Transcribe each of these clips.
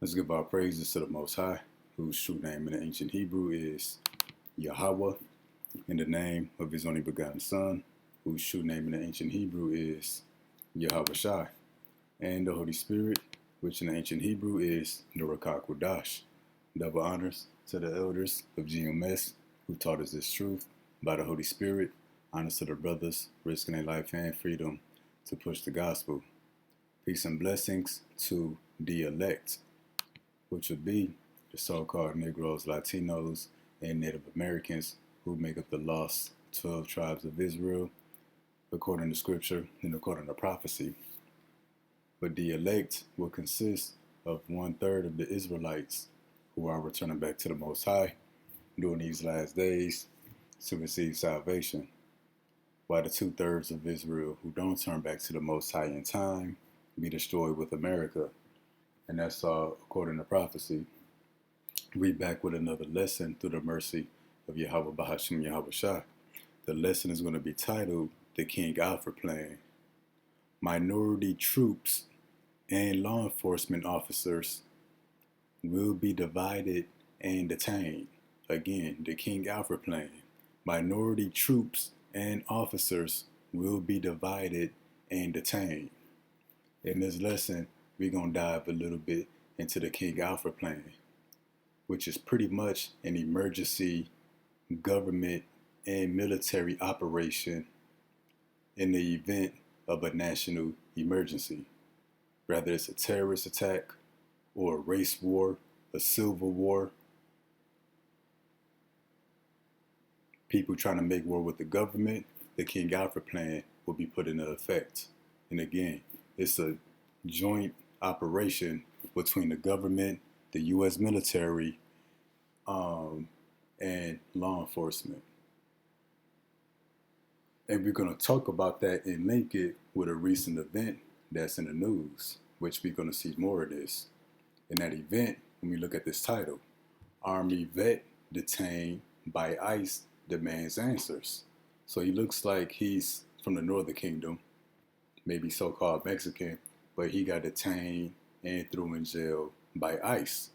Let's give our praises to the Most High, whose true name in the ancient Hebrew is Yahweh, in the name of his only begotten Son, whose true name in the ancient Hebrew is Yahweh Shai, and the Holy Spirit, which in the ancient Hebrew is the Rakak Kodash. Double honors to the elders of GMS who taught us this truth by the Holy Spirit. Honors to the brothers risking their life and freedom to push the gospel. Peace and blessings to the elect, which would be the so-called Negroes, Latinos, and Native Americans who make up the lost 12 tribes of Israel, according to scripture and according to prophecy. But the elect will consist of 1/3 of the Israelites who are returning back to the Most High during these last days to receive salvation, while the 2/3 of Israel who don't turn back to the Most High in time be destroyed with America. And that's all according to prophecy. We back with another lesson through the mercy of Yahweh Bahashim Yahweh Shah. The lesson is going to be titled The King Alfred Plan. Minority troops and law enforcement officers will be divided and detained. Again, the King Alfred Plan. Minority troops and officers will be divided and detained. In this lesson, we're going to dive a little bit into the King Alfred Plan, which is pretty much an emergency government and military operation in the event of a national emergency. Whether it's a terrorist attack or a race war, a civil war, people trying to make war with the government, the King Alfred Plan will be put into effect. And again, it's a joint operation between the government, the U.S. military, and law enforcement. And we're going to talk about that and link it with a recent event that's in the news, which we're going to see more of this. In that event, when we look at this title, Army vet detained by ICE demands answers. So he looks like he's from the Northern Kingdom, maybe so-called Mexican, but he got detained and threw in jail by ICE.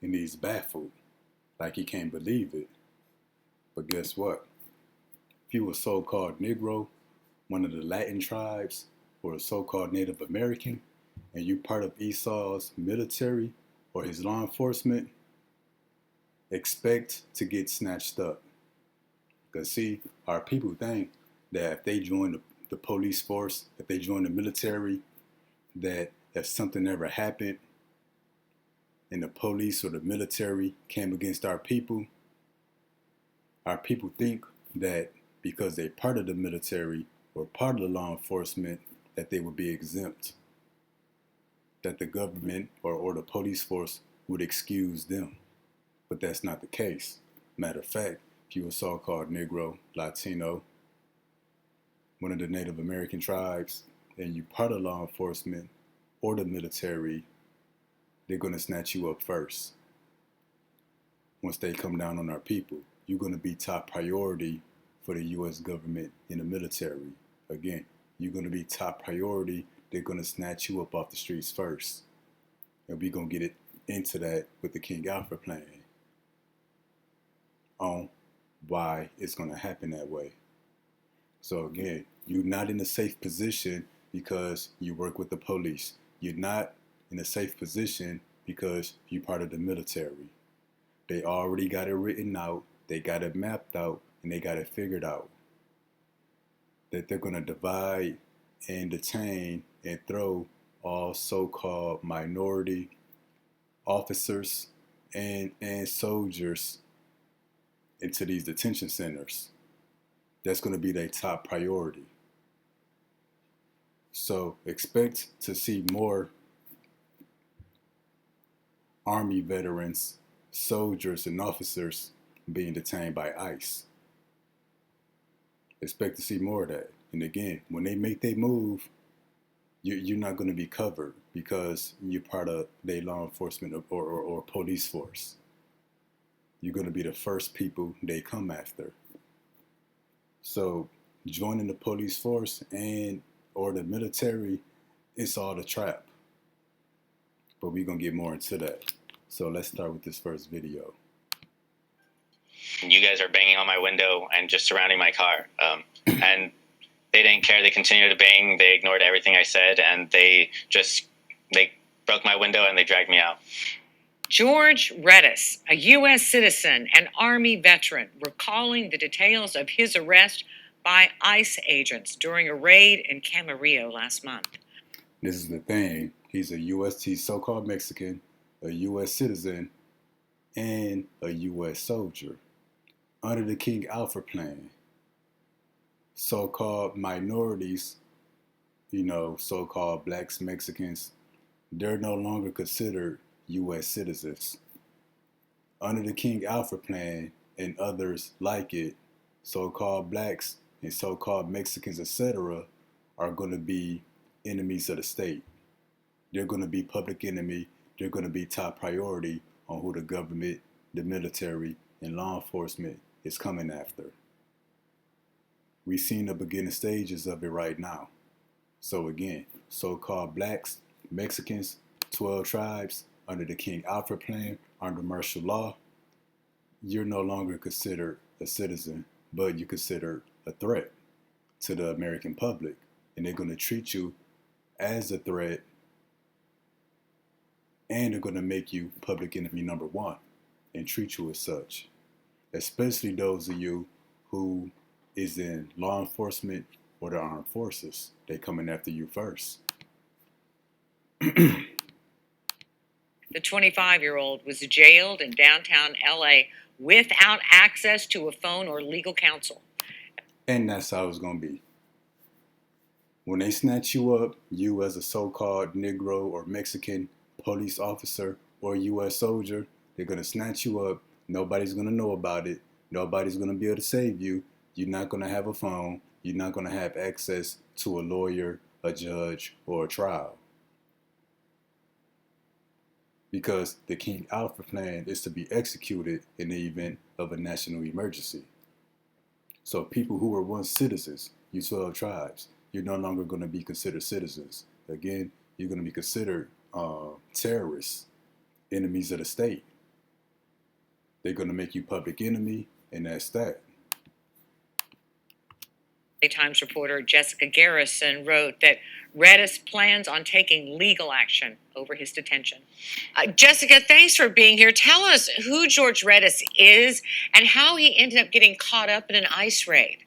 And he's baffled, like he can't believe it. But guess what? If you were a so-called Negro, one of the Latin tribes, or a so-called Native American, and you part of Esau's military or his law enforcement, expect to get snatched up. Because see, our people think that if they join the police force, if they join the military, that if something ever happened and the police or the military came against our people think that because they're part of the military or part of the law enforcement, that they would be exempt, that the government or the police force would excuse them. But that's not the case. Matter of fact, if you're a so-called Negro, Latino, one of the Native American tribes, and you part of law enforcement or the military, they're going to snatch you up first. Once they come down on our people, you're going to be top priority for the U.S. government and the military. Again, you're going to be top priority. They're going to snatch you up off the streets first. And we're going to get into that with the King Alfred Plan on why it's going to happen that way. So again, you're not in a safe position because you work with the police. You're not in a safe position because you're part of the military. They already got it written out, they got it mapped out, and they got it figured out. That they're going to divide and detain and throw all so-called minority officers and soldiers into these detention centers. That's going to be their top priority. So expect to see more Army veterans, soldiers, and officers being detained by ICE. Expect to see more of that. And again, when they make their move, you're not going to be covered because you're part of their law enforcement or police force. You're going to be the first people they come after. So joining the police force and or the military, it's all a trap. but we're going to get more into that. So let's start with this first video. You guys are banging on my window and just surrounding my car. And they didn't care. They continued to bang. They ignored everything I said, and they broke my window and they dragged me out. George Redis, a U.S. citizen and Army veteran, recalling the details of his arrest by ICE agents during a raid in Camarillo last month. This is the thing. He's a U.S. so-called Mexican, a U.S. citizen, and a U.S. soldier. Under the King Alfred plan, so-called minorities, so-called blacks, Mexicans, they're no longer considered U.S. citizens. Under the King Alfred plan and others like it, so-called blacks and so-called Mexicans, etc., are going to be enemies of the state. They're going to be public enemy. They're going to be top priority on who the government, the military, and law enforcement is coming after. We've seen the beginning stages of it right now. So again, so-called blacks, Mexicans, 12 tribes, under the King Alfred plan, under martial law, you're no longer considered a citizen, but you're considered a threat to the American public. And they're going to treat you as a threat, and they're going to make you public enemy number one and treat you as such. Especially those of you who is in law enforcement or the armed forces. They're coming after you first. The 25-year-old was jailed in downtown L.A. without access to a phone or legal counsel. And that's how it's going to be. When they snatch you up, you as a so-called Negro or Mexican police officer or U.S. soldier, they're going to snatch you up. Nobody's going to know about it. Nobody's going to be able to save you. You're not going to have a phone. You're not going to have access to a lawyer, a judge, or a trial. Because the King Alfred plan is to be executed in the event of a national emergency. So people who were once citizens, you 12 tribes, you're no longer going to be considered citizens. Again, you're going to be considered terrorists, enemies of the state. They're going to make you public enemy, and that's that. Times reporter Jessica Garrison wrote that Redis plans on taking legal action over his detention. Jessica, thanks for being here. Tell us who George Redis is and how he ended up getting caught up in an ICE raid.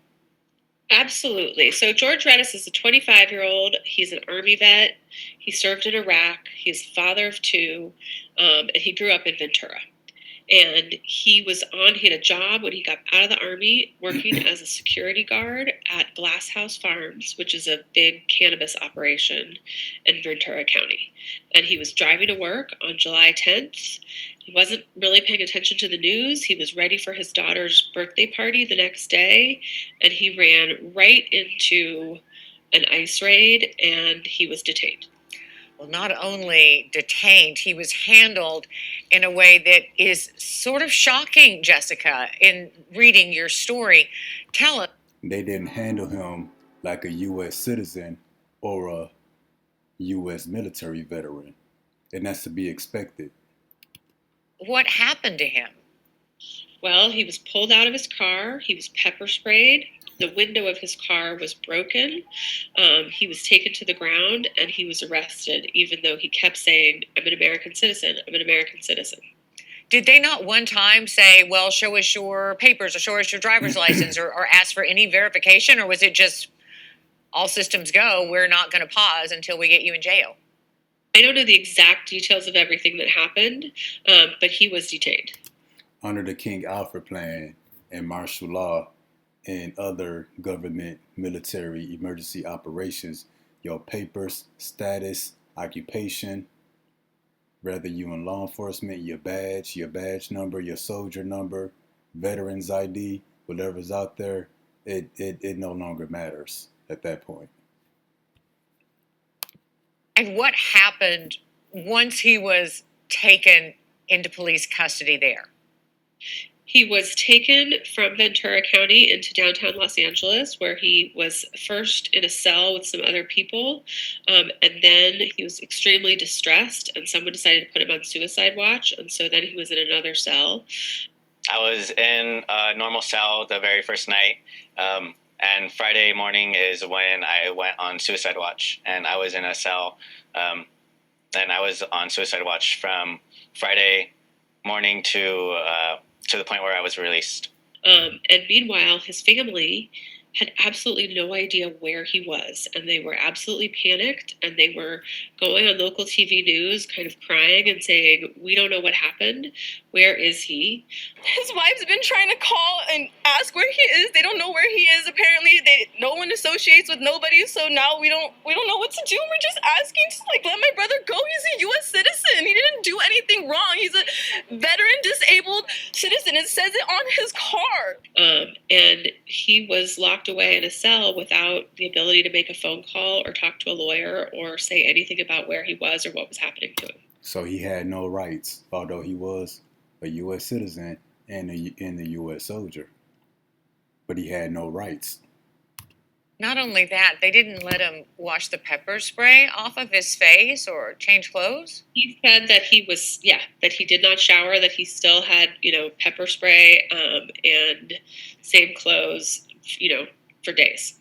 Absolutely. So George Redis is a 25-year-old. He's an Army vet. He served in Iraq. He's the father of two, and he grew up in Ventura. And he had a job when he got out of the Army working as a security guard at Glass House Farms, which is a big cannabis operation in Ventura County. And he was driving to work on July 10th. He wasn't really paying attention to the news. He was ready for his daughter's birthday party the next day, and he ran right into an ICE raid, and he was detained. Well, not only detained, he was handled in a way that is sort of shocking, Jessica, in reading your story. Tell us. They didn't handle him like a U.S. citizen or a U.S. military veteran, and that's to be expected. What happened to him? Well, he was pulled out of his car. He was pepper sprayed. The window of his car was broken. He was taken to the ground, and he was arrested, even though he kept saying, "I'm an American citizen. I'm an American citizen." Did they not one time say, well, show us your papers or show us your driver's license or ask for any verification? Or was it just all systems go, we're not going to pause until we get you in jail? I don't know the exact details of everything that happened, but he was detained. Under the King Alfred plan and martial law and other government military emergency operations, your papers, status, occupation, whether you in law enforcement, your badge number, your soldier number, veterans ID, whatever's out there, it no longer matters at that point. And what happened once he was taken into police custody there? He was taken from Ventura County into downtown Los Angeles, where he was first in a cell with some other people, and then he was extremely distressed, and someone decided to put him on suicide watch, and so then he was in another cell. I was in a normal cell the very first night, and Friday morning is when I went on suicide watch, and I was in a cell, and I was on suicide watch from Friday morning to the point where I was released. And meanwhile, his family had absolutely no idea where he was, and they were absolutely panicked, and they were going on local TV news, kind of crying and saying, "We don't know what happened. Where is he?" His wife's been trying to call and ask where he is. They don't know where he is. Apparently, no one associates with nobody. So now we don't know what to do. We're just asking to let my brother go. He's a U.S. citizen. He didn't do anything wrong. He's a veteran disabled citizen. It says it on his card. And he was locked away in a cell without the ability to make a phone call or talk to a lawyer or say anything about where he was or what was happening to him. So he had no rights, although he was a U.S. citizen and a U.S. soldier. But he had no rights. Not only that, they didn't let him wash the pepper spray off of his face or change clothes. He said that that he did not shower, that he still had, pepper spray and same clothes, for days.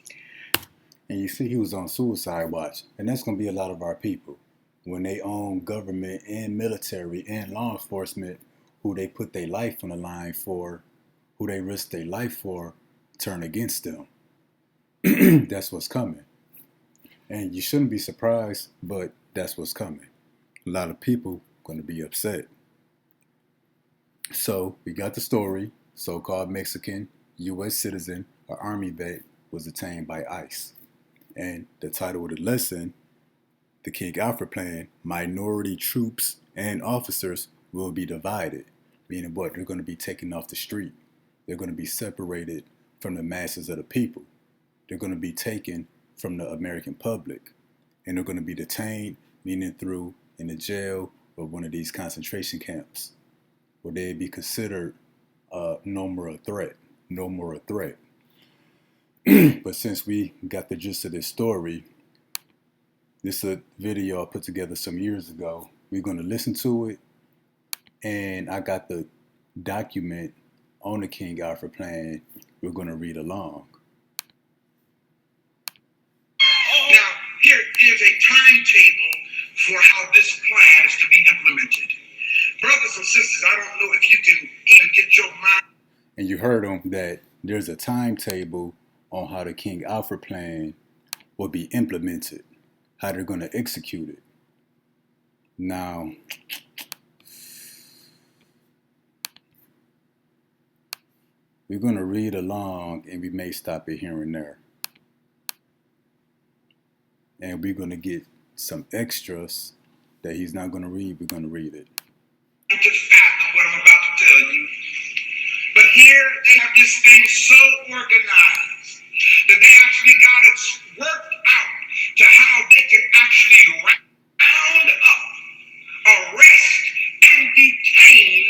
And you see, he was on suicide watch. And that's going to be a lot of our people. When they own government and military and law enforcement, who they put their life on the line for, who they risk their life for, turn against them. That's what's coming. And you shouldn't be surprised, but that's what's coming. A lot of people going to be upset. So we got the story. So-called Mexican U.S. citizen or Army vet was detained by ICE. And the title of the lesson, the King Alfred plan, minority troops and officers will be divided. Meaning what? They're going to be taken off the street. They're going to be separated from the masses of the people. They're going to be taken from the American public. And they're going to be detained, meaning through in a jail or one of these concentration camps, where they'd be considered no more a threat. No more a threat. But since we got the gist of this story, this is a video I put together some years ago. We're going to listen to it. And I got the document on the King Alfred plan. We're going to read along. Now, here is a timetable for how this plan is to be implemented. Brothers and sisters, I don't know if you can even get your mind. And you heard them that there's a timetable on how the King Alfred plan will be implemented, how they're going to execute it. Now, we're going to read along and we may stop it here and there. And we're going to get some extras that he's not going to read. We're going to read it. You can fathom what I'm about to tell you. But here they have this thing so organized that they actually got it worked out to how they can actually round up, arrest, and detain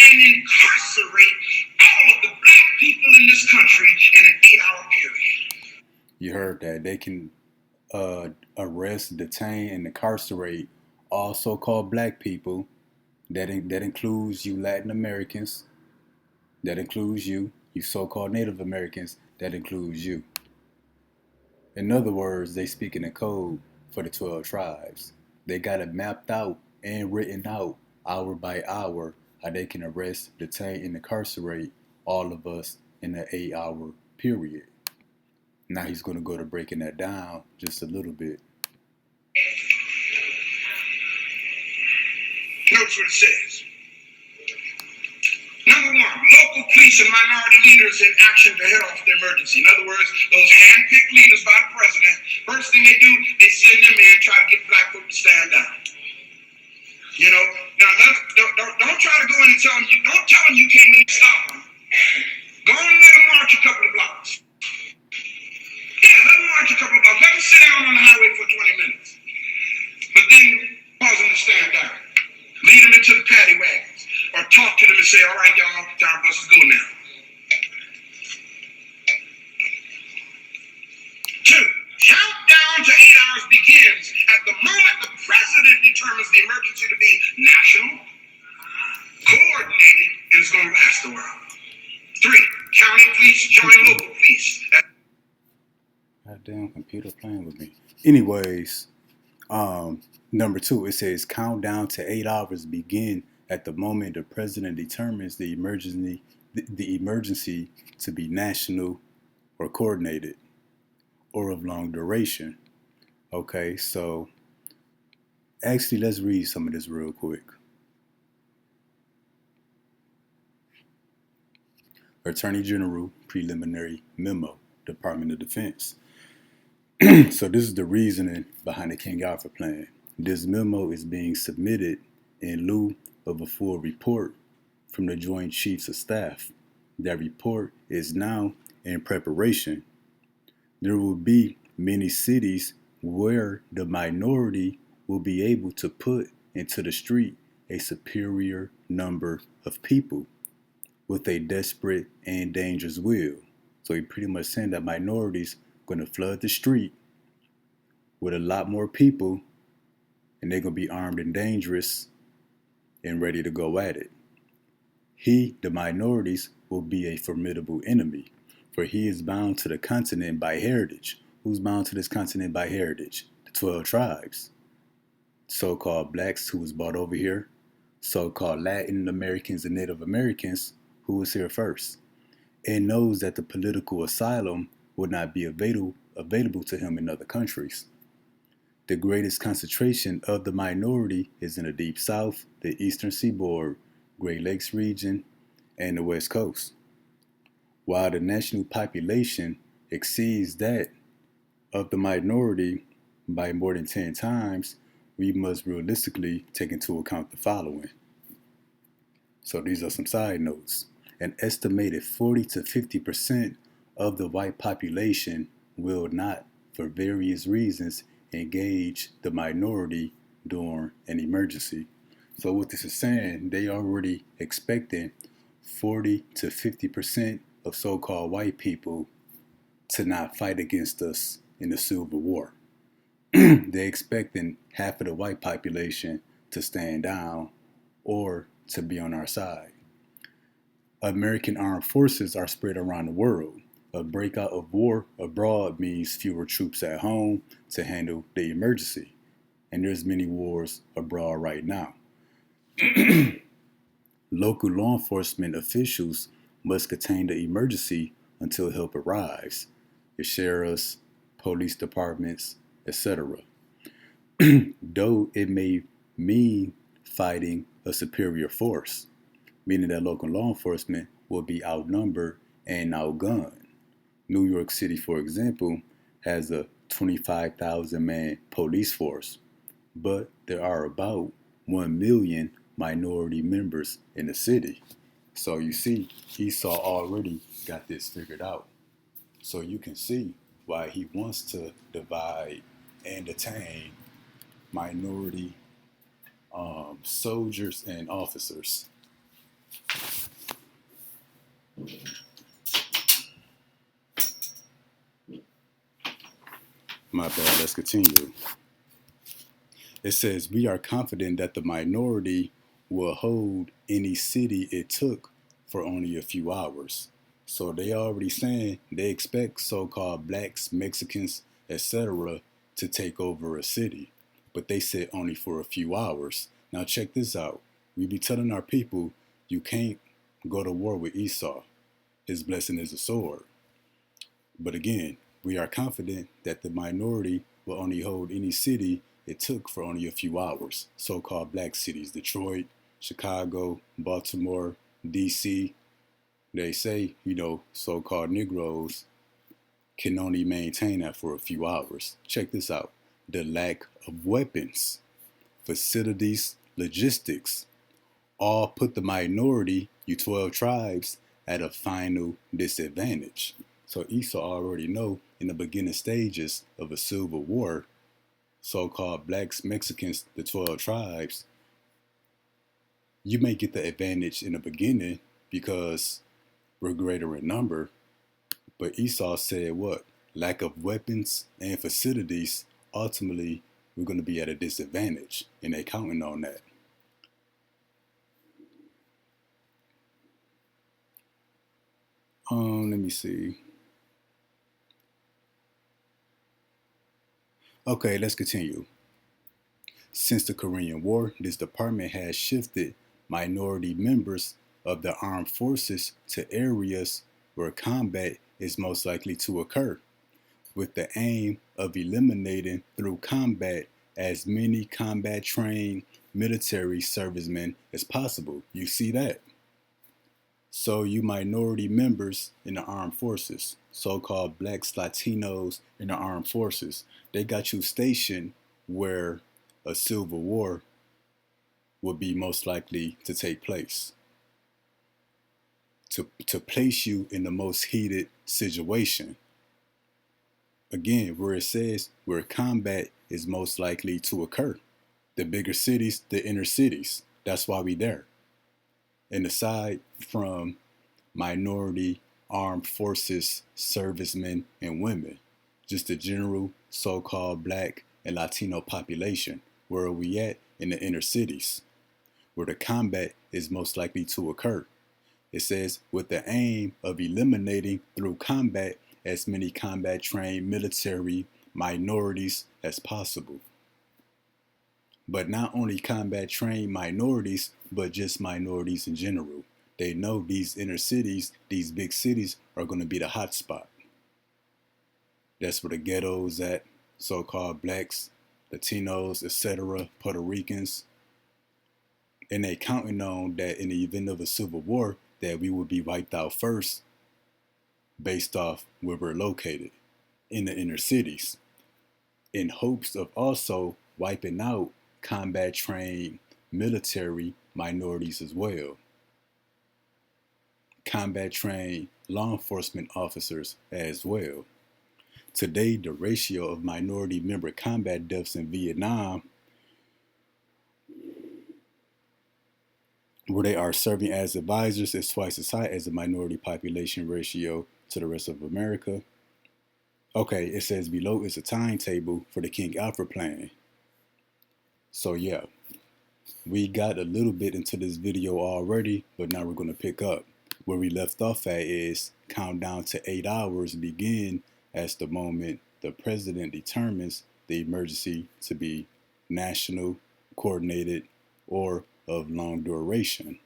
and incarcerate all of the black people in this country in an 8-hour period. You heard that. They can arrest, detain, and incarcerate all so-called black people. That includes you Latin Americans. That includes you so-called Native Americans. That includes you. In other words, they speak in a code for the 12 tribes. They got it mapped out and written out hour by hour how they can arrest, detain, and incarcerate all of us in an 8-hour period. Now he's going to go to breaking that down just a little bit. Notice what it says. Number one, local police and minority leaders in action to head off the emergency. In other words, those hand-picked leaders by the president, first thing they do, they send them in, try to get black folk to stand down. Now don't try to go in and don't tell them you came in to stop them. Go and let them march a couple of blocks. Yeah, let them march a couple of blocks. Let them sit down on the highway for 20 minutes. But then cause them to stand down. Lead them into the paddy wagons or talk to them and say, all right, y'all, time for us to go now. 2, countdown to 8 hours begins at the moment the president determines the emergency to be national, coordinated, and it's going to last a while. 3, county police join local police. Goddamn computer playing with me. Anyways, number 2, it says countdown to 8 hours begin at the moment the president determines the emergency to be national or coordinated or of long duration. Okay, so actually let's read some of this real quick. Attorney General Preliminary Memo, Department of Defense. So this is the reasoning behind the King Alfred plan. This memo is being submitted in lieu of a full report from the Joint Chiefs of Staff. That report is now in preparation. There will be many cities where the minority will be able to put into the street a superior number of people with a desperate and dangerous will. So he pretty much saying that minorities going to flood the street with a lot more people, and they're going to be armed and dangerous and ready to go at it. He, the minorities, will be a formidable enemy, for he is bound to the continent by heritage. Who's bound to this continent by heritage? The 12 tribes. So-called blacks who was brought over here, so-called Latin Americans and Native Americans who was here first, and knows that the political asylum would not be available to him in other countries. The greatest concentration of the minority is in the Deep South, the Eastern Seaboard, Great Lakes region, and the West Coast. While the national population exceeds that of the minority by more than 10 times, we must realistically take into account the following. So these are some side notes. An estimated 40 to 50% of the white population will not, for various reasons, engage the minority during an emergency. So what this is saying, they already expecting 40 to 50% of so-called white people to not fight against us in the Civil War. They're expecting half of the white population to stand down or to be on our side. American armed forces are spread around the world. A breakout of war abroad means fewer troops at home to handle the emergency. And there's many wars abroad right now. Local law enforcement officials must contain the emergency until help arrives. The sheriffs, police departments, etc. Though it may mean fighting a superior force, meaning that local law enforcement will be outnumbered and outgunned. New York City, for example, has a 25,000 man police force, but there are about 1 million minority members in the city. So you see, Esau already got this figured out. So you can see why he wants to divide and detain minority soldiers and officers. My bad, let's continue. It says, we are confident that the minority will hold any city it took for only a few hours. So they already saying they expect so-called blacks, Mexicans, etc. to take over a city. But they said only for a few hours. Now check this out. We be telling our people, you can't go to war with Esau. His blessing is a sword. But again, we are confident that the minority will only hold any city it took for only a few hours. So-called black cities, Detroit, Chicago, Baltimore, DC. They say, so-called Negroes can only maintain that for a few hours. Check this out. The lack of weapons, facilities, logistics, all put the minority, you 12 tribes, at a final disadvantage. So Esau already know in the beginning stages of a civil war, so-called blacks, Mexicans, the 12 tribes, You may get the advantage in the beginning because we're greater in number, but Esau said what? Lack of weapons and facilities, ultimately, we're going to be at a disadvantage, and they're counting on that. Let me see. Okay, let's continue. Since the Korean War, this department has shifted minority members of the armed forces to areas where combat is most likely to occur, with the aim of eliminating through combat as many combat trained military servicemen as possible. You see that? So you minority members in the armed forces, so-called blacks, Latinos in the armed forces, they got you stationed where a civil war would be most likely to take place. To place you in the most heated situation. Again, where it says where combat is most likely to occur. The bigger cities, the inner cities. That's why we there. And aside from minority armed forces servicemen and women, just the general so-called black and Latino population, where are we at? In the inner cities, where the combat is most likely to occur. It says with the aim of eliminating through combat as many combat trained military minorities as possible. But not only combat trained minorities, but just minorities in general. They know these inner cities, these big cities, are going to be the hot spot. That's where the ghettos at, so-called blacks, Latinos, etc., Puerto Ricans. And they counting on that in the event of a civil war, that we would be wiped out first based off where we're located, in the inner cities, in hopes of also wiping out combat trained military minorities as well. Combat trained law enforcement officers as well. Today, the ratio of minority member combat deaths in Vietnam, where they are serving as advisors, is twice as high as the minority population ratio to the rest of America. Okay, it says below is a timetable for the King Alfred plan. So yeah, we got a little bit into this video already, but now we're going to pick up. Where we left off at is countdown to 8 hours begin as the moment the president determines the emergency to be national, coordinated, or of long duration.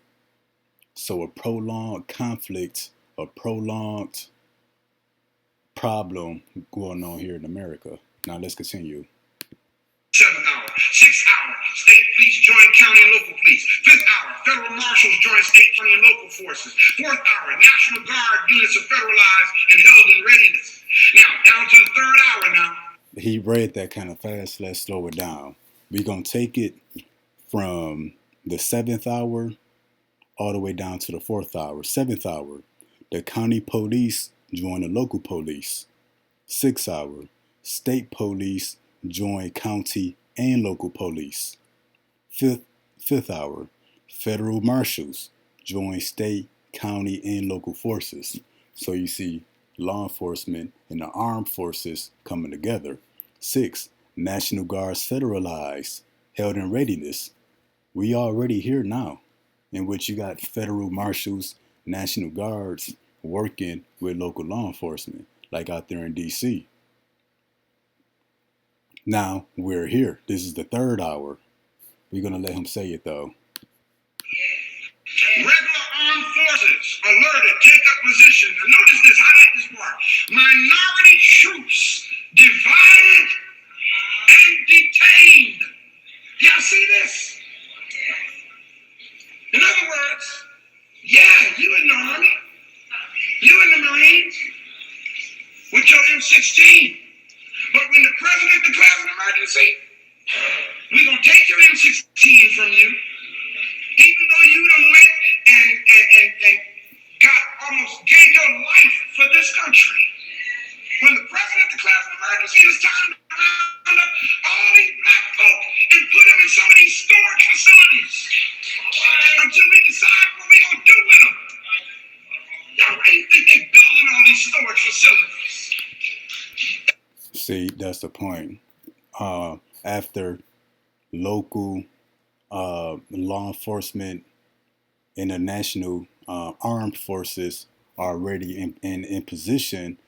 So a prolonged conflict, a prolonged problem going on here in America. Now let's continue. 7th hour, 6th hour, state police join county and local police. 5th hour, federal marshals join state, county, and local forces. 4th hour, National Guard units are federalized and held in readiness. Now, down to the 3rd hour now. He read that kind of fast. Let's slow it down. We're going to take it from the 7th hour all the way down to the 4th hour. 7th hour, the county police join the local police. 6th hour, state police join county and local police. 5th hour, federal marshals join state, county, and local forces. So you see law enforcement and the armed forces coming together. 6, National Guards federalized, held in readiness. We already here now, in which you got federal marshals, National Guards working with local law enforcement, like out there in DC. Now we're here. This is the 3rd hour. We're going to let him say it though. Regular armed forces alerted, take up position. Now notice this, I like this part. Minority troops divided and detained. Y'all see this? In other words, yeah, you in the Army, you in the Marines, with your M16. But when the president declares an emergency, we're going to take your M16 from you, even though you done went and got almost gave your life for this country. When the president declares an emergency, it's time to round up all these black folk and put them in some of these storage facilities until that's the point. After local law enforcement and the national armed forces are already in position,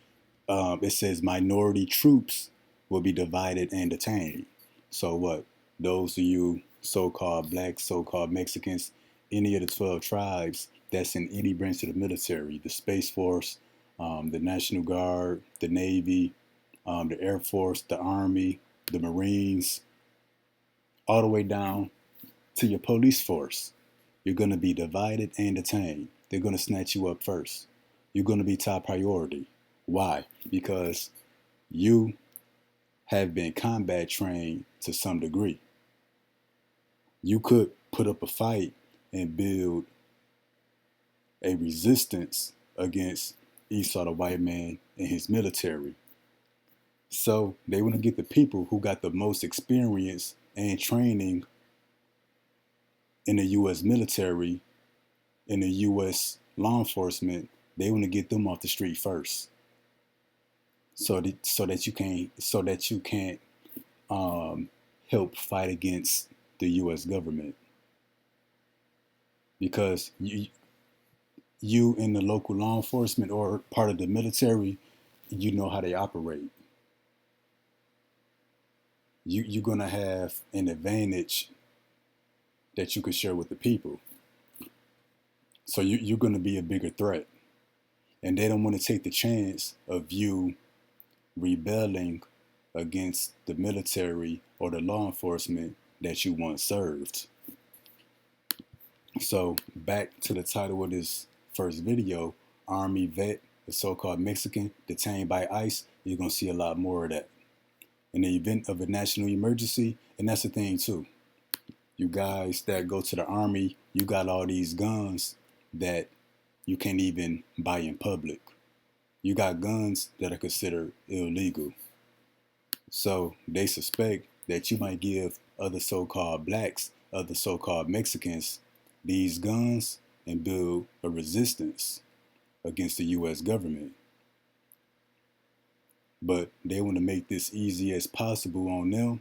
it says minority troops will be divided and detained. So what? Those of you so-called blacks, so-called Mexicans, any of the 12 tribes that's in any branch of the military, the Space Force, the National Guard, the Navy, the Air Force, the Army, the Marines, all the way down to your police force. You're going to be divided and detained. They're going to snatch you up first. You're going to be top priority. Why? Because you have been combat trained to some degree. You could put up a fight and build a resistance against Esau the white man and his military. So they want to get the people who got the most experience and training in the U.S. military, in the U.S. law enforcement. They want to get them off the street first, so that you can't help fight against the U.S. government, because you in the local law enforcement or part of the military, you know how they operate. You're gonna have an advantage that you can share with the people. So you're gonna be a bigger threat, and they don't want to take the chance of you rebelling against the military or the law enforcement that you once served. So back to the title of this first video, Army vet, the so-called Mexican detained by ICE. You're gonna see a lot more of that. In the event of a national emergency, and that's the thing too. You guys that go to the Army, you got all these guns that you can't even buy in public. You got guns that are considered illegal. So they suspect that you might give other so-called blacks, other so-called Mexicans, these guns and build a resistance against the U.S. government. But they want to make this easy as possible on them.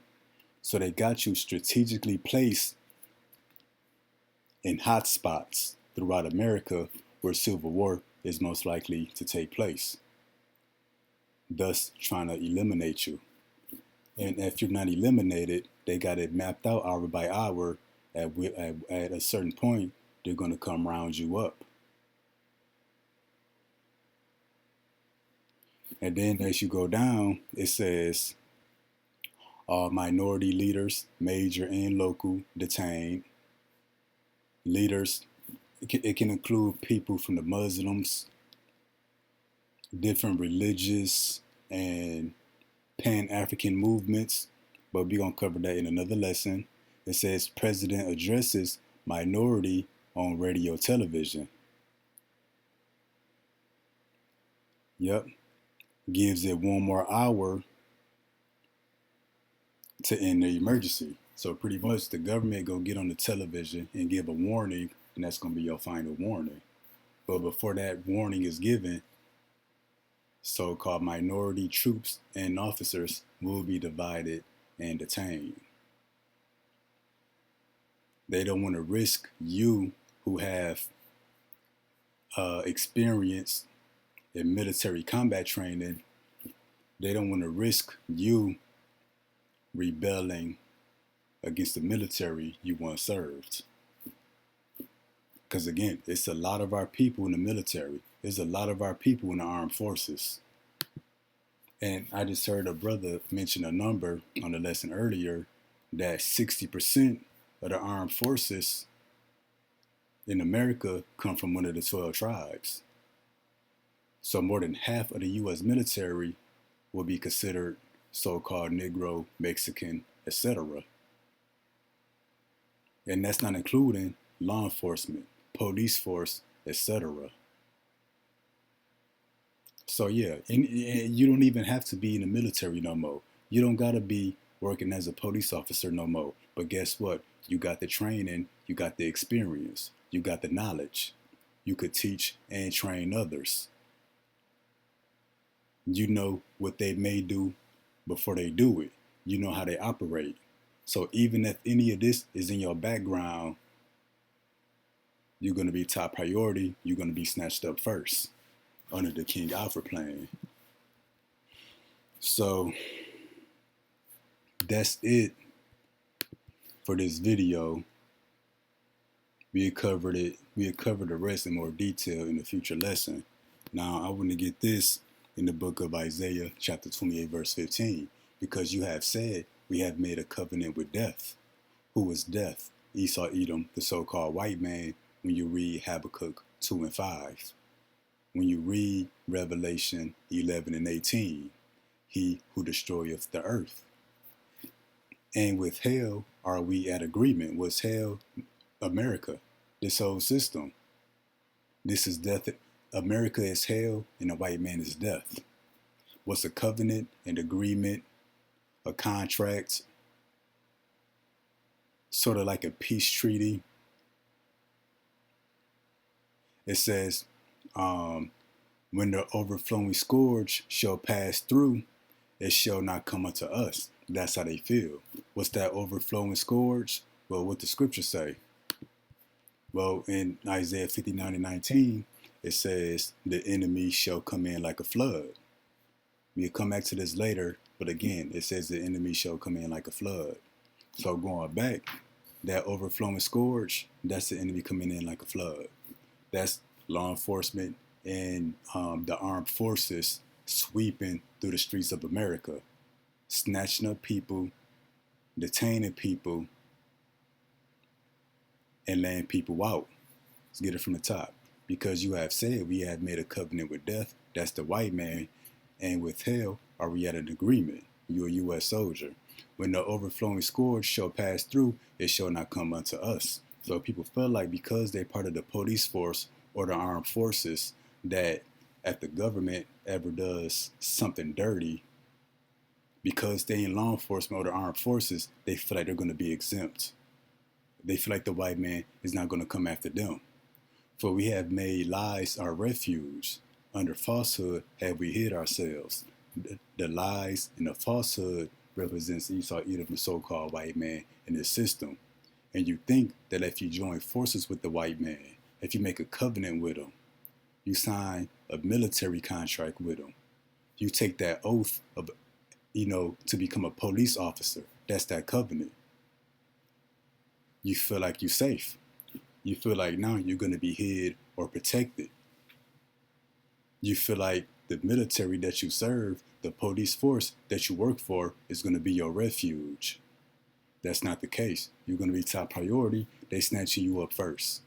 So they got you strategically placed in hot spots throughout America where civil war is most likely to take place, thus trying to eliminate you. And if you're not eliminated, they got it mapped out hour by hour. At a certain point, they're going to come round you up. And then as you go down, it says all minority leaders, major and local, detained. Leaders, it can include people from the Muslims, different religious and Pan-African movements, but we're going to cover that in another lesson. It says president addresses minority on radio television. Yep. Gives it one more hour to end the emergency. So pretty much the government go get on the television and give a warning, and that's going to be your final warning. But before that warning is given, so-called minority troops and officers will be divided and detained. They don't want to risk you, who have experience in military combat training. They don't want to risk you rebelling against the military you once served. Because again, it's a lot of our people in the military. There's a lot of our people in the armed forces. And I just heard a brother mention a number on the lesson earlier that 60% of the armed forces in America come from one of the 12 tribes. So more than half of the U.S. military will be considered so-called Negro, Mexican, etc. And that's not including law enforcement, police force, etc. So yeah, and you don't even have to be in the military no more. You don't gotta be working as a police officer no more. But guess what? You got the training, you got the experience, you got the knowledge. You could teach and train others. You know what they may do before they do it. You know how they operate. So even if any of this is in your background, you're going to be top priority. You're going to be snatched up first under the King Alfred plan. So that's it for this video. We had covered it. We had covered the rest in more detail in the future lesson. Now I want to get this in the book of Isaiah, chapter 28, verse 15, because you have said we have made a covenant with death. Who is death? Esau, Edom, the so-called white man. When you read Habakkuk 2 and 5, when you read Revelation 11 and 18, he who destroyeth the earth. And with hell are we at agreement? Was hell America? This whole system. This is death. America is hell and the white man is death. What's a covenant, an agreement, a contract? Sort of like a peace treaty. It says, when the overflowing scourge shall pass through, it shall not come unto us. That's how they feel. What's that overflowing scourge? Well, what the scriptures say? Well, in Isaiah 59 and 19, it says, the enemy shall come in like a flood. We'll come back to this later, but again, it says the enemy shall come in like a flood. So going back, that overflowing scourge, that's the enemy coming in like a flood. That's law enforcement and the armed forces sweeping through the streets of America, snatching up people, detaining people, and laying people out. Let's get it from the top. Because you have said we have made a covenant with death, that's the white man, and with hell are we at an agreement. You're a U.S. soldier. When the overflowing scourge shall pass through, it shall not come unto us. So people feel like because they're part of the police force or the armed forces, that if the government ever does something dirty, because they in law enforcement or the armed forces, they feel like they're going to be exempt. They feel like the white man is not going to come after them. For we have made lies our refuge. Under falsehood have we hid ourselves. The lies and the falsehood represents Esau, Edom, the so-called white man in this system. And you think that if you join forces with the white man, if you make a covenant with him, you sign a military contract with him, you take that oath of, to become a police officer, that's that covenant. You feel like you're safe. You feel like now you're going to be hid or protected. You feel like the military that you serve, the police force that you work for, is going to be your refuge. That's not the case. You're going to be top priority. They snatching you up first.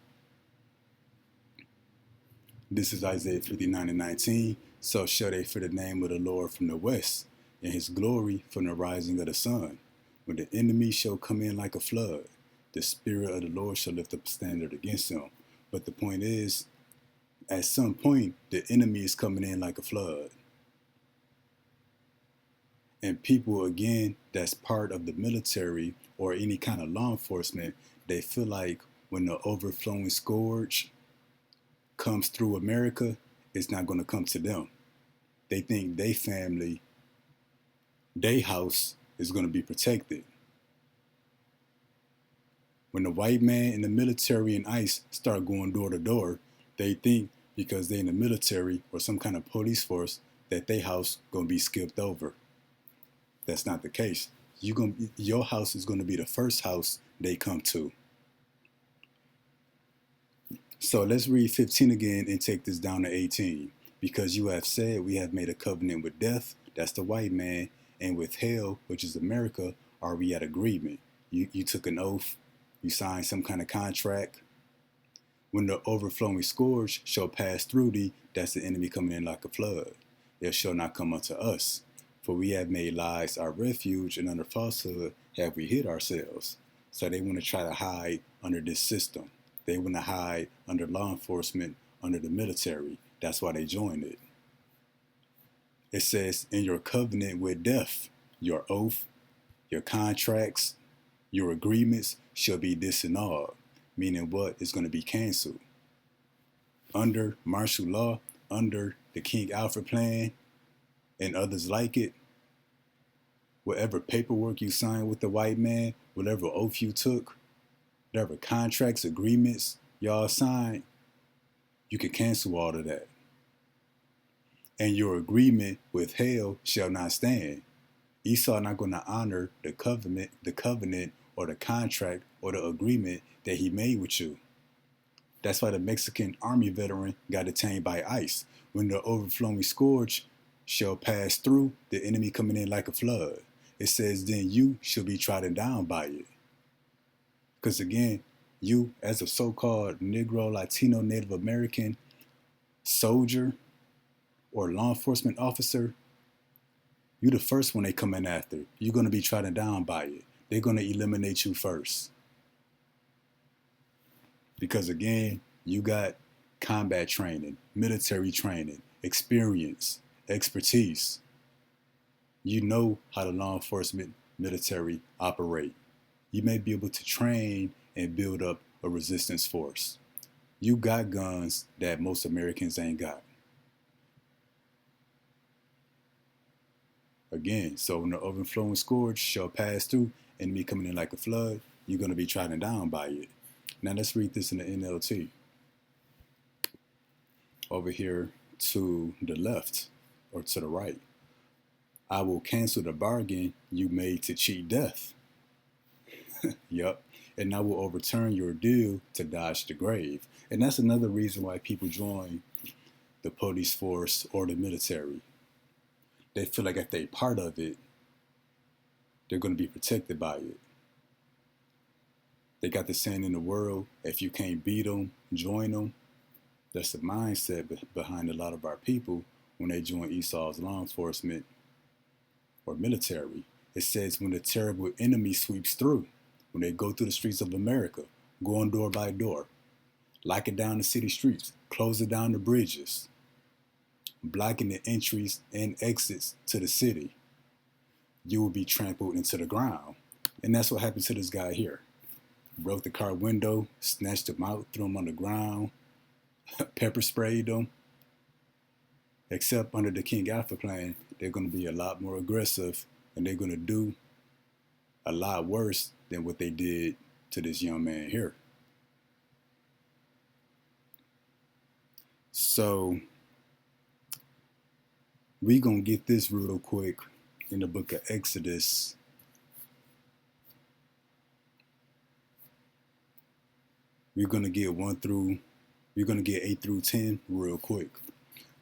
This is Isaiah 59 and 19. So shall they fear the name of the Lord from the west, and his glory from the rising of the sun. When the enemy shall come in like a flood, the Spirit of the Lord shall lift up a standard against him. But the point is, at some point, the enemy is coming in like a flood. And people, again, that's part of the military or any kind of law enforcement, they feel like when the overflowing scourge comes through America, it's not going to come to them. They think their family, their house is going to be protected. When the white man and the military and ICE start going door to door, they think because they're in the military or some kind of police force that their house going to be skipped over. That's not the case. Your house is going to be the first house they come to. So let's read 15 again and take this down to 18. Because you have said we have made a covenant with death, that's the white man, and with hell, which is America, are we at agreement. You took an oath, you signed some kind of contract. When the overflowing scourge shall pass through thee, that's the enemy coming in like a flood. It shall not come unto us. For we have made lies our refuge, and under falsehood have we hid ourselves. So they want to try to hide under this system. They want to hide under law enforcement, under the military. That's why they joined it. It says, in your covenant with death, your oath, your contracts, your agreements shall be disannulled. Meaning what is going to be canceled. Under martial law, under the King Alfred plan, and others like it, whatever paperwork you signed with the white man, whatever oath you took, whatever contracts, agreements y'all signed, you can cancel all of that. And your agreement with hell shall not stand. Esau not going to honor the covenant or the contract or the agreement that he made with you. That's why the Mexican army veteran got detained by ICE. When the overflowing scourge shall pass through, the enemy coming in like a flood. It says, then you shall be trodden down by it. Because again, you as a so-called Negro, Latino, Native American soldier or law enforcement officer, you the first one they come in after. You're going to be trodden down by it. They're going to eliminate you first. Because again, you got combat training, military training, experience, expertise. You know how the law enforcement military operate. You may be able to train and build up a resistance force. You got guns that most Americans ain't got. Again, so when the overflowing scourge shall pass through, enemy coming in like a flood, you're going to be trodden down by it. Now let's read this in the NLT. Over here to the left or to the right. I will cancel the bargain you made to cheat death. Yup. And I will overturn your deal to dodge the grave. And that's another reason why people join the police force or the military. They feel like if they're part of it, they're going to be protected by it. They got the saying in the world, if you can't beat them, join them. That's the mindset behind a lot of our people when they join Esau's law enforcement or military. It says when the terrible enemy sweeps through, when they go through the streets of America, going door by door, lock it down the city streets, close it down the bridges, blocking the entries and exits to the city, you will be trampled into the ground. And that's what happened to this guy here. Broke the car window, snatched him out, threw him on the ground, pepper sprayed him. Except under the King Alfred plan, they're going to be a lot more aggressive and they're going to do a lot worse than what they did to this young man here. So we going to get this real quick in the book of Exodus. We're going to get 8 through 10 real quick.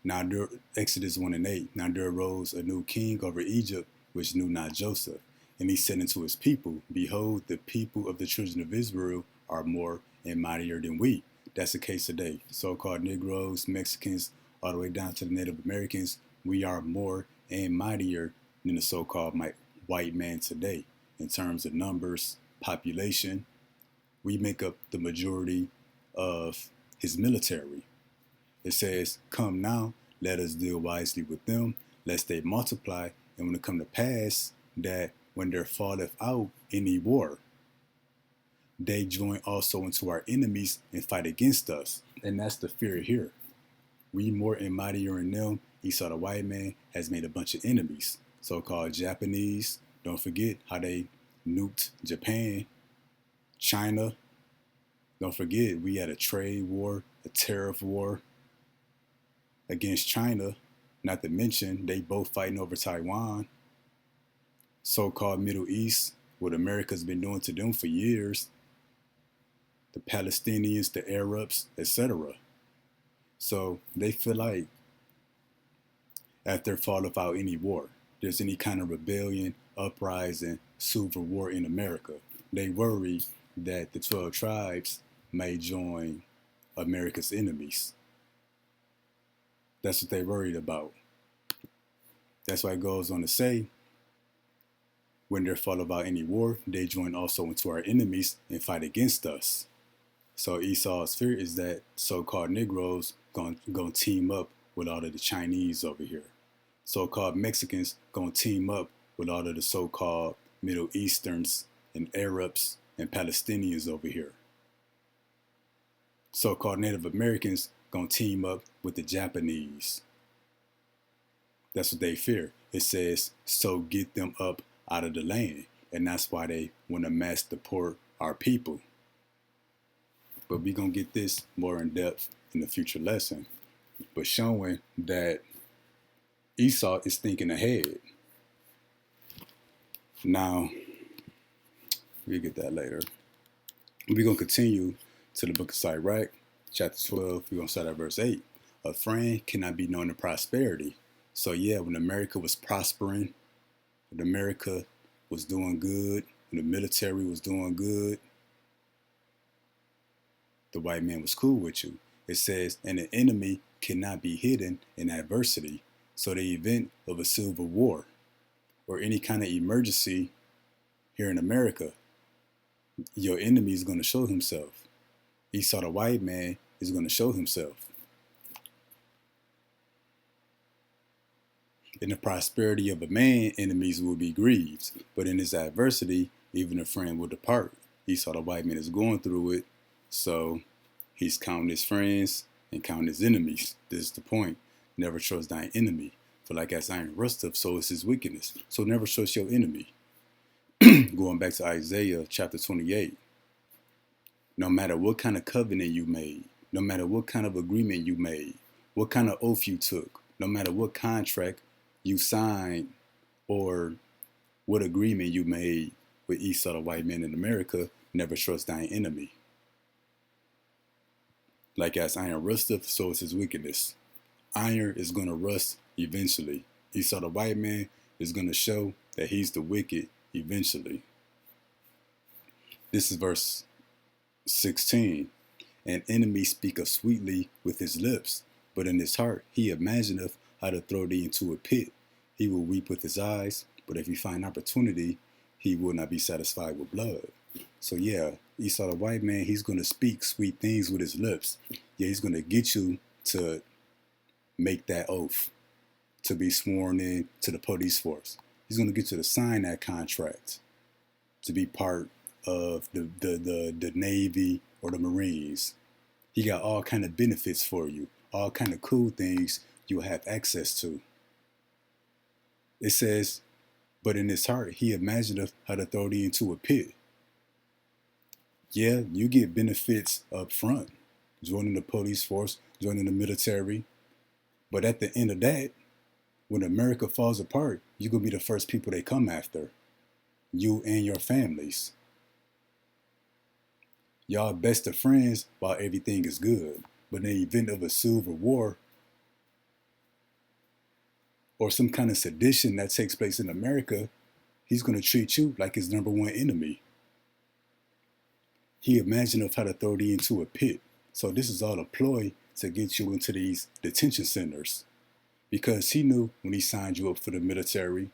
Now, Exodus 1 and 8. Now there arose a new king over Egypt, which knew not Joseph. And he said unto his people, behold, the people of the children of Israel are more and mightier than we. That's the case today. So-called Negroes, Mexicans, all the way down to the Native Americans, we are more and mightier than the so-called white man today. In terms of numbers, population, we make up the majority of his military. It says, come now, let us deal wisely with them, lest they multiply, and when it come to pass, that when there falleth out any war, they join also into our enemies and fight against us. And that's the fear here. We more and mightier in them. Esau the white man has made a bunch of enemies. So-called Japanese. Don't forget how they nuked Japan, China. Don't forget we had a trade war, a tariff war against China. Not to mention they both fighting over Taiwan. So-called Middle East, what America's been doing to them for years. The Palestinians, the Arabs, etc. So they feel like after fall without any war, there's any kind of rebellion, uprising, civil war in America, they worry that the 12 tribes may join America's enemies. That's what they're worried about. That's why it goes on to say, when there fall about any war, they join also into our enemies and fight against us. So Esau's fear is that so-called Negroes gonna team up with all of the Chinese over here. So-called Mexicans gonna team up with all of the so-called Middle Easterns and Arabs and Palestinians over here. So-called Native Americans gonna team up with the Japanese. That's what they fear. It says, so get them up out of the land. And that's why they want to mass deport our people. But we're going to get this more in depth in the future lesson. But showing that Esau is thinking ahead. Now, we'll get that later. We're going to continue to the book of Sirach, chapter 12. We're going to start at verse 8. A friend cannot be known in prosperity. So yeah, when America was prospering, when America was doing good, when the military was doing good, the white man was cool with you. It says, and an enemy cannot be hidden in adversity. So the event of a civil war or any kind of emergency here in America, your enemy is going to show himself. Esau, the white man, is going to show himself. In the prosperity of a man, enemies will be grieved. But in his adversity, even a friend will depart. Esau, the white man, is going through it. So he's counting his friends and counting his enemies. This is the point. Never trust thine enemy. For like as iron rusteth, so is his wickedness. So never trust your enemy. Going back to Isaiah chapter 28. No matter what kind of covenant you made, no matter what kind of agreement you made, what kind of oath you took, no matter what contract you signed or what agreement you made with Esau, the white man in America, never trust thine enemy. Like as iron rusteth, so is his wickedness. Iron is going to rust eventually. Esau, the white man, is going to show that he's the wicked eventually. This is verse 16. An enemy speaketh sweetly with his lips, but in his heart he imagineth how to throw thee into a pit. He will weep with his eyes, but if he find opportunity, he will not be satisfied with blood. So yeah, Esau the white man, he's going to speak sweet things with his lips. Yeah, he's going to get you to make that oath, to be sworn in to the police force. He's going to get you to sign that contract to be part of the Navy or the Marines. He got all kind of benefits for you, all kind of cool things you'll have access to. It says, but in his heart, he imagineth how to throw thee into a pit. Yeah, you get benefits up front, joining the police force, joining the military. But at the end of that, when America falls apart, you're going to be the first people they come after. You and your families. Y'all best of friends while everything is good. But in the event of a civil war or some kind of sedition that takes place in America, he's going to treat you like his number one enemy. He imagined how to throw thee into a pit. So this is all a ploy to get you into these detention centers. Because he knew when he signed you up for the military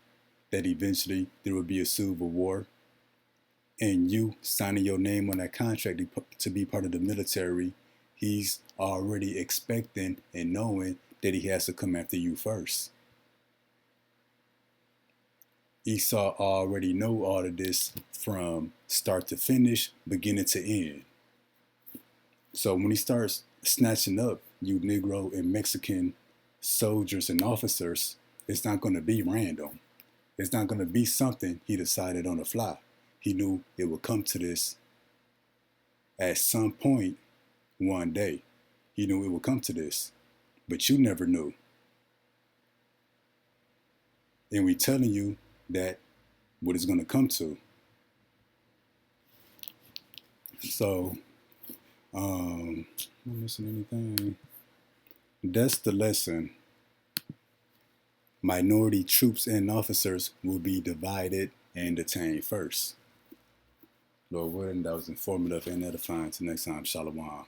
that eventually there would be a civil war. And you signing your name on that contract to be part of the military, he's already expecting and knowing that he has to come after you first. Esau already know all of this from start to finish, beginning to end. So when he starts snatching up you Negro and Mexican soldiers and officers, it's not going to be random. It's not going to be something he decided on the fly. He knew it would come to this at some point one day. He knew it would come to this, but you never knew. And we telling you that what it's going to come to. So, I'm not missing anything. That's the lesson. Minority troops and officers will be divided and detained first. Lord willing, that was informative and edifying. Till next time, Shalom.